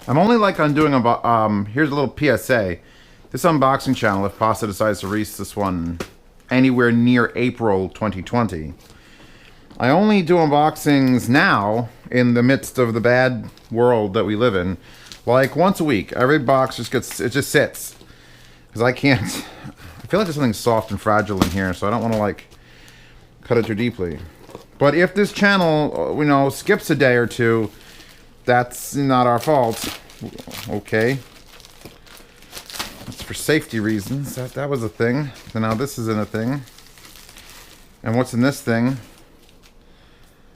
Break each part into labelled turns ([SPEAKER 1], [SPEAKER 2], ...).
[SPEAKER 1] I'm only like on doing a here's a little PSA. This unboxing channel, if Pasta decides to release this one anywhere near April 2020, I only do unboxings now in the midst of the bad world that we live in, like once a week. Every box just sits because I can't. I feel like there's something soft and fragile in here, so I don't want to like cut it too deeply. But if this channel, you know, skips a day or two, that's not our fault. Okay. It's for safety reasons. That was a thing. So now this isn't a thing. And what's in this thing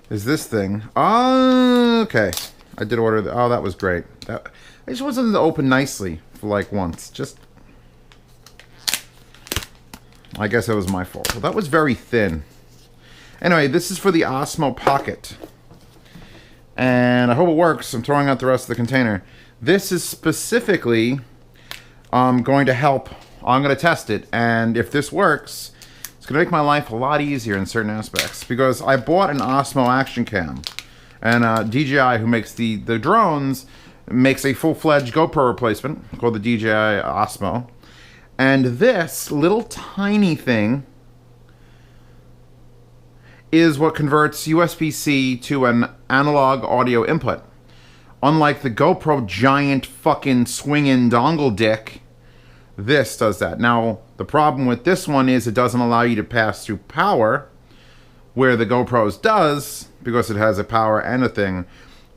[SPEAKER 1] is this thing. Oh, okay. I did order oh, that was great. I just want something to open nicely for like once. Just, I guess it was my fault. Well, that was very thin. Anyway, this is for the OSMO Pocket. And I hope it works. I'm throwing out the rest of the container. This is specifically going to help. I'm going to test it. And if this works, it's going to make my life a lot easier in certain aspects. Because I bought an OSMO action cam. And DJI, who makes the drones, makes a full-fledged GoPro replacement called the DJI OSMO. And this little tiny thing is what converts USB-C to an analog audio input. Unlike the GoPro giant fucking swinging dongle dick, this does that. Now, the problem with this one is it doesn't allow you to pass through power, where the GoPro's does, because it has a power and a thing.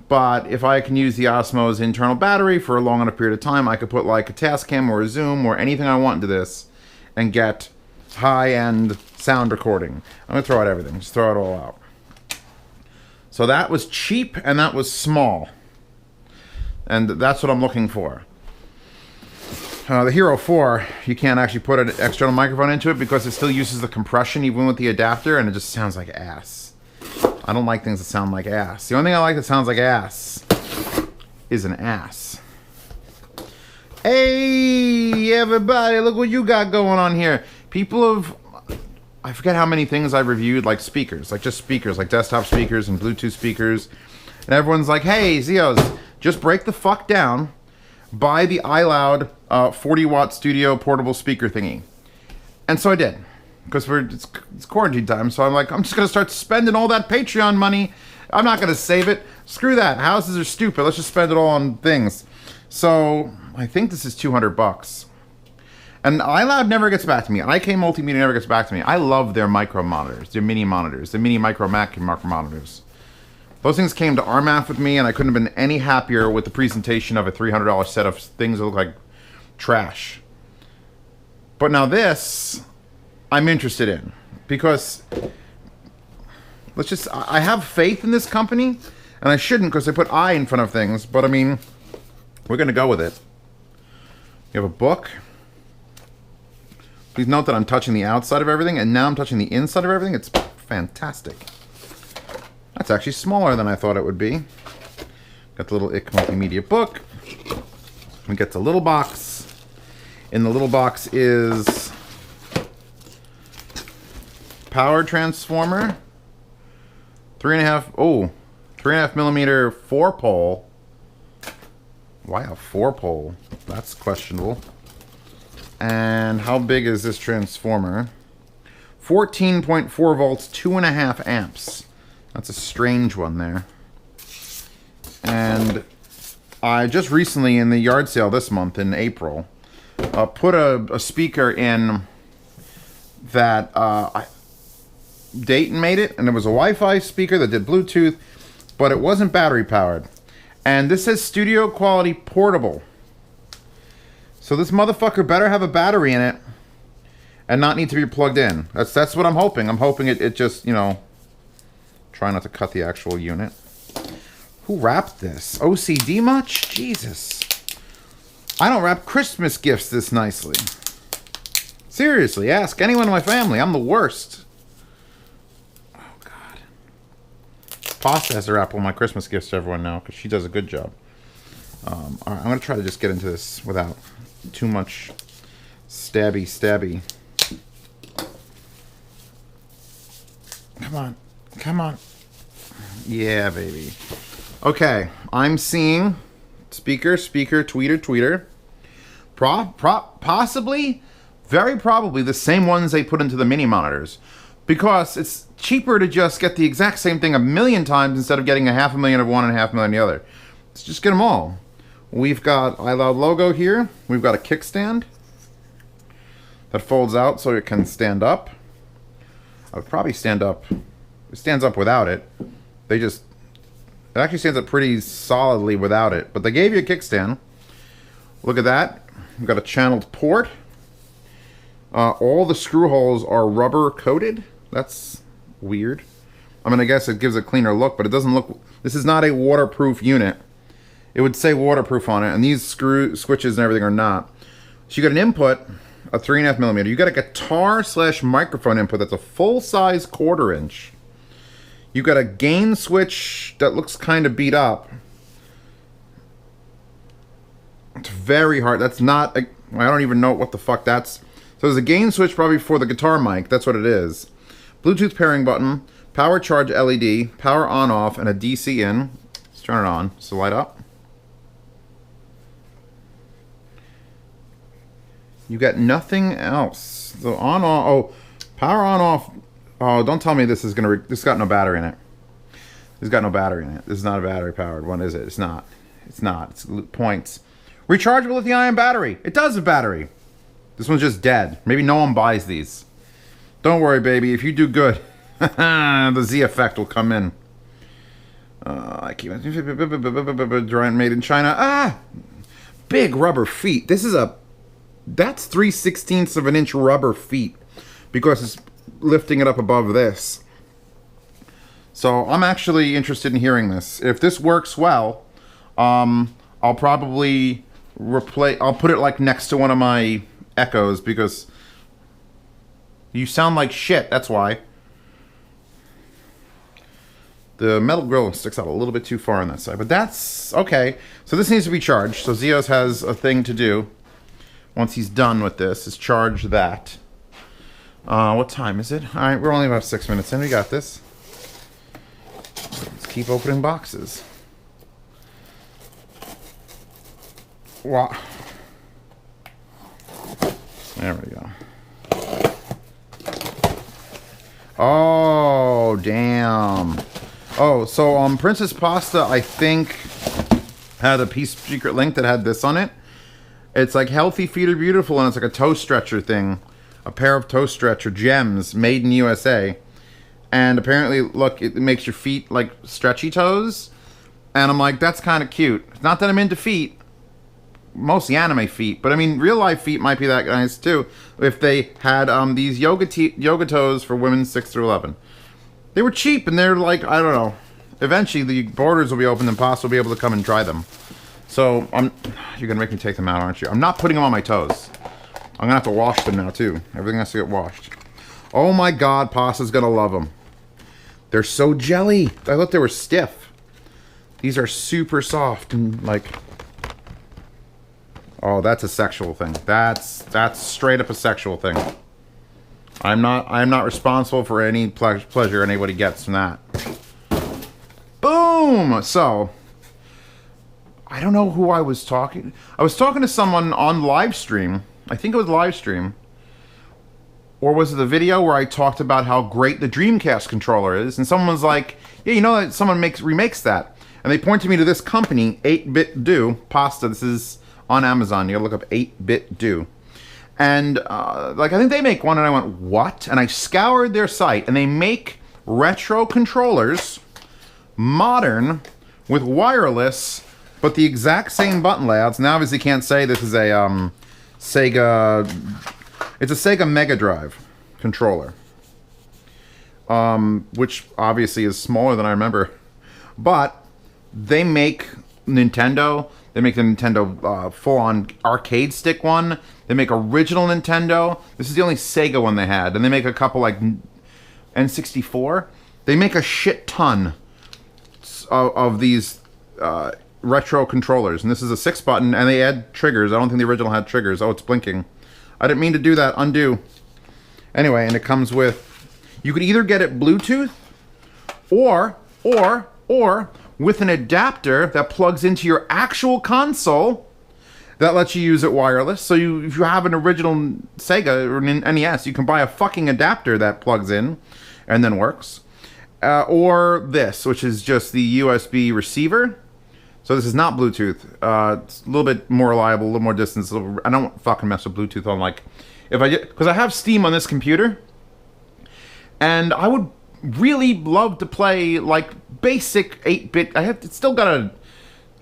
[SPEAKER 1] But if I can use the Osmo's internal battery for a long enough period of time, I could put like a Tascam or a Zoom or anything I want into this and get high-end sound recording. I'm gonna throw out everything, just throw it all out. So that was cheap and that was small. And that's what I'm looking for. The Hero 4, you can't actually put an external microphone into it because it still uses the compression even with the adapter, and it just sounds like ass. I don't like things that sound like ass. The only thing I like that sounds like ass is an ass. Hey, everybody, look what you got going on here. People have, I forget how many things I've reviewed, like speakers, like just speakers, like desktop speakers and Bluetooth speakers. And everyone's like, hey, Zios, just break the fuck down, buy the iLoud 40-watt studio portable speaker thingy. And so I did, because it's quarantine time, so I'm like, I'm just going to start spending all that Patreon money. I'm not going to save it. Screw that. Houses are stupid. Let's just spend it all on things. So I think this is $200. And iLoud never gets back to me. IK Multimedia never gets back to me. I love their micro monitors, their mini monitors, the mini micro Mac micro monitors. Those things came to RMAF with me, and I couldn't have been any happier with the presentation of a $300 set of things that look like trash. But now this, I'm interested in. Because, I have faith in this company, and I shouldn't because they put I in front of things, but I mean, we're going to go with it. You have a book. Please note that I'm touching the outside of everything, and now I'm touching the inside of everything. It's fantastic. That's actually smaller than I thought it would be. Got the little IK Multimedia book. We get the little box. In the little box is power transformer. 3.5 millimeter 4-pole. Why a 4-pole? That's questionable. And how big is this transformer? 14.4 volts, 2.5 amps. That's a strange one there. And I just recently, in the yard sale this month, in April, put a speaker in that Dayton made it, and it was a Wi-Fi speaker that did Bluetooth, but it wasn't battery powered. And this says studio quality portable. So this motherfucker better have a battery in it and not need to be plugged in. That's what I'm hoping. I'm hoping it just, you know, try not to cut the actual unit. Who wrapped this? OCD much? Jesus. I don't wrap Christmas gifts this nicely. Seriously, ask anyone in my family. I'm the worst. Oh, God. Pasta has to wrap all my Christmas gifts to everyone now because she does a good job. All right, I'm going to try to just get into this without too much stabby. Come on. Come on. Yeah, baby. Okay, I'm seeing Speaker, tweeter. Possibly, very probably the same ones they put into the mini monitors. Because it's cheaper to just get the exact same thing a million times instead of getting a $500,000 of one and $500,000 of the other. Let's just get them all. We've got iLoud logo here. We've got a kickstand that folds out so it can stand up. I would probably stand up. It stands up without it. It actually stands up pretty solidly without it. But they gave you a kickstand. Look at that. We've got a channeled port. All the screw holes are rubber coated. That's weird. I mean, I guess it gives a cleaner look, but it doesn't look... This is not a waterproof unit. It would say waterproof on it, and these switches and everything are not. So you got an input, a 3.5mm. You got a guitar/microphone input that's a full-size 1/4 inch. You got a gain switch that looks kind of beat up. It's very hard. That's not... I don't even know what the fuck that's... So there's a gain switch probably for the guitar mic. That's what it is. Bluetooth pairing button, power charge LED, power on off, and a DC in. Let's turn it on. So light up. You got nothing else. So on off. Oh, power on off. Oh, don't tell me this is gonna. This got no battery in it. This got no battery in it. This is not a battery powered one, is it? It's not. It's not. It's points. Rechargeable lithium-ion battery. It does have battery. This one's just dead. Maybe no one buys these. Don't worry, baby. If you do good, the Z effect will come in. I keep drawing made in China. Ah, big rubber feet. This is a. That's 3/16 of an inch rubber feet because it's lifting it up above this. So I'm actually interested in hearing this. If this works well, I'll probably replace. I'll put it like next to one of my Echoes because you sound like shit. That's why. The metal grill sticks out a little bit too far on that side, but that's okay. So this needs to be charged. So Zeos has a thing to do once he's done with this, is charge that. What time is it? All right, we're only about 6 minutes in. We got this. Let's keep opening boxes. Wow. There we go. Oh, damn. Oh, so Princess Pasta, I think, had a secret link that had this on it. It's like Healthy Feet Are Beautiful, and it's like a toe stretcher thing. A pair of toe stretcher gems made in USA. And apparently, look, it makes your feet like stretchy toes. And I'm like, that's kind of cute. Not that I'm into feet. Mostly anime feet. But I mean, real life feet might be that nice too. If they had these yoga toes for women 6 through 11. They were cheap, and they're like, I don't know. Eventually, the borders will be open, and Pasta will be able to come and try them. So, you're going to make me take them out, aren't you? I'm not putting them on my toes. I'm going to have to wash them now, too. Everything has to get washed. Oh my god, Pasta's going to love them. They're so jelly. I thought they were stiff. These are super soft and, like... Oh, that's a sexual thing. That's straight up a sexual thing. I'm not responsible for any pleasure anybody gets from that. Boom! So... I don't know who I was talking. I was talking to someone on live stream. I think it was live stream. Or was it the video where I talked about how great the Dreamcast controller is? And someone was like, yeah, you know that someone remakes that. And they pointed me to this company, 8Bitdo Pasta. This is on Amazon. You gotta look up 8Bitdo. And like I think they make one, and I went, what? And I scoured their site, and they make retro controllers, modern, with wireless, but the exact same button layouts. Now, obviously, you can't say this is a Sega. It's a Sega Mega Drive controller, which obviously is smaller than I remember. But they make Nintendo. They make the Nintendo full-on arcade stick one. They make original Nintendo. This is the only Sega one they had. And they make a couple like N64. They make a shit ton of these retro controllers. And this is a 6-button, and they add triggers. I don't think the original had triggers. Oh, it's blinking. I didn't mean to do that. Undo. Anyway, and it comes with... You could either get it Bluetooth or with an adapter that plugs into your actual console that lets you use it wireless. So if you have an original Sega or an NES, you can buy a fucking adapter that plugs in and then works. Or this, which is just the USB receiver. So this is not Bluetooth. It's a little bit more reliable, a little more distance. I don't fucking mess with Bluetooth on because I have Steam on this computer, and I would really love to play like basic 8-bit. It's still got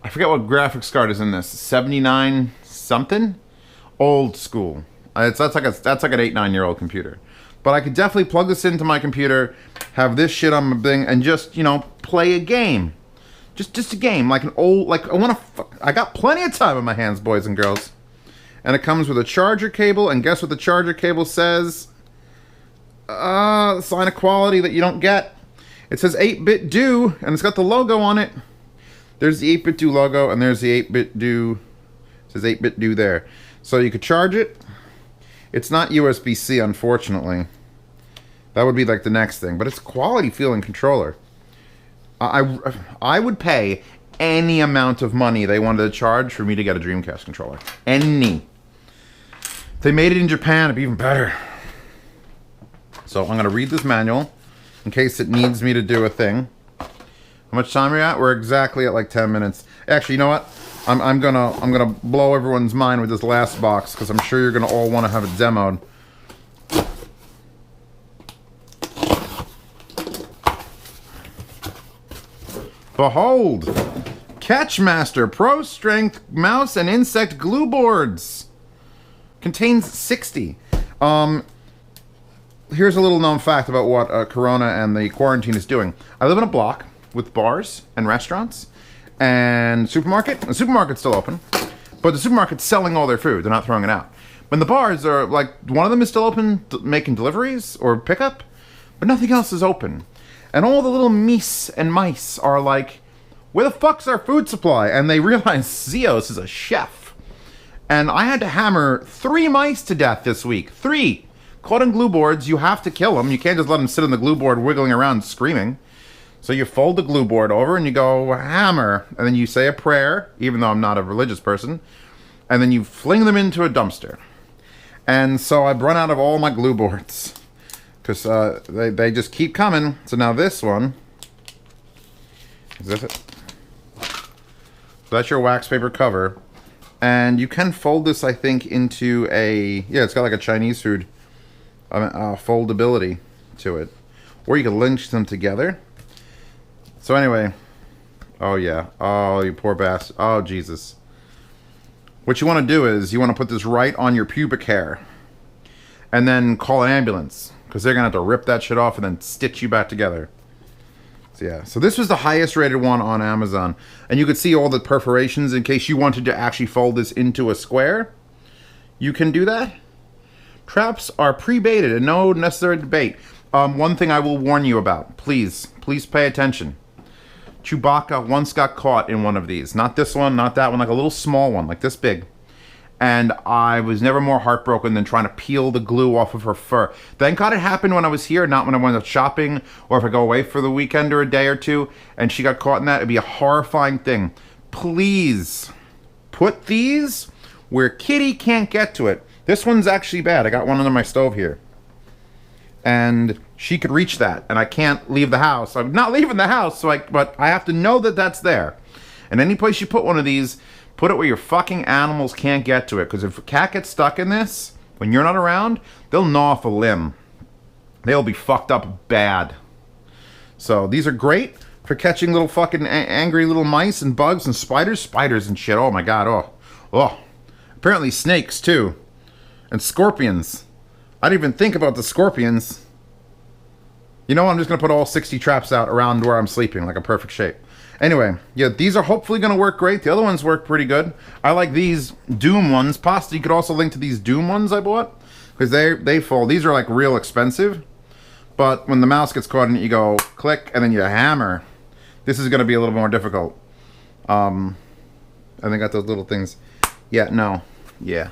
[SPEAKER 1] I forget what graphics card is in this. 79 something, old school. That's like an 8-9-year-old computer. But I could definitely plug this into my computer, have this shit on my thing, and just play a game. Just a game, like I got plenty of time on my hands, boys and girls. And it comes with a charger cable, and guess what the charger cable says? The sign of quality that you don't get. It says 8Bitdo, and it's got the logo on it. There's the 8Bitdo logo, and there's the 8Bitdo. It says 8Bitdo there. So you could charge it. It's not USB-C, unfortunately. That would be like the next thing, but it's a quality feeling controller. I would pay any amount of money they wanted to charge for me to get a Dreamcast controller. Any. If they made it in Japan, it'd be even better. So I'm gonna read this manual in case it needs me to do a thing. How much time are we at? We're exactly at like 10 minutes. Actually, you know what? I'm gonna blow everyone's mind with this last box because I'm sure you're gonna all want to have it demoed. Behold, Catchmaster Pro Strength Mouse and Insect Glue Boards. Contains 60. Here's a little known fact about what Corona and the quarantine is doing. I live in a block with bars and restaurants and supermarket. The supermarket's still open, but the supermarket's selling all their food. They're not throwing it out. When the bars are, like, one of them is still open, making deliveries or pickup, but nothing else is open. And all the little meese and mice are like, where the fuck's our food supply? And they realize Zeos is a chef. And I had to hammer 3 mice to death this week. 3! Caught in glue boards, you have to kill them. You can't just let them sit on the glue board wiggling around screaming. So you fold the glue board over and you go hammer. And then you say a prayer, even though I'm not a religious person. And then you fling them into a dumpster. And so I've run out of all my glue boards. Because they just keep coming. So now this one. Is this it? So that's your wax paper cover. And you can fold this, I think, into a... Yeah, it's got like a Chinese food foldability to it. Or you can lynch them together. So anyway. Oh, yeah. Oh, you poor bastard. Oh, Jesus. What you want to do is you want to put this right on your pubic hair. And then call an ambulance. Because they're going to have to rip that shit off and then stitch you back together. So yeah, so this was the highest rated one on Amazon. And you could see all the perforations in case you wanted to actually fold this into a square. You can do that. Traps are pre-baited and no necessary debate. One thing I will warn you about. Please pay attention. Chewbacca once got caught in one of these. Not this one, not that one, like a little small one, like this big. And I was never more heartbroken than trying to peel the glue off of her fur. Thank God it happened when I was here, not when I went out shopping, or if I go away for the weekend or a day or two, and she got caught in that. It'd be a horrifying thing. Please, put these where Kitty can't get to it. This one's actually bad. I got one under my stove here. And she could reach that, and I can't leave the house. I'm not leaving the house, but I have to know that that's there. And any place you put one of these, put it where your fucking animals can't get to it. Because if a cat gets stuck in this, when you're not around, they'll gnaw off a limb. They'll be fucked up bad. So these are great for catching little fucking angry little mice and bugs and spiders. Spiders and shit. Oh my god. Oh. Apparently snakes too. And scorpions. I didn't even think about the scorpions. You know, I'm just going to put all 60 traps out around where I'm sleeping, like a perfect shape. Anyway, yeah, these are hopefully going to work great. The other ones work pretty good. I like these Doom ones. Possibly you could also link to these Doom ones I bought. Because they fold. These are like real expensive. But when the mouse gets caught in it, you go click and then you hammer. This is going to be a little more difficult. And they got those little things. Yeah, no. Yeah.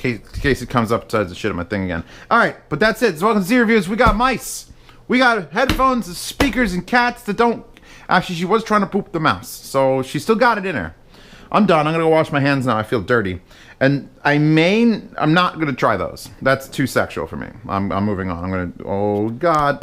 [SPEAKER 1] In case it comes up to the shit on my thing again. Alright, but that's it. So welcome to Z Reviews. We got mice. We got headphones, speakers, and cats that don't Actually, she was trying to poop the mouse, so she still got it in her. I'm done. I'm gonna go wash my hands now. I feel dirty, and I'm not gonna try those. That's too sexual for me. I'm moving on. I'm gonna. Oh God.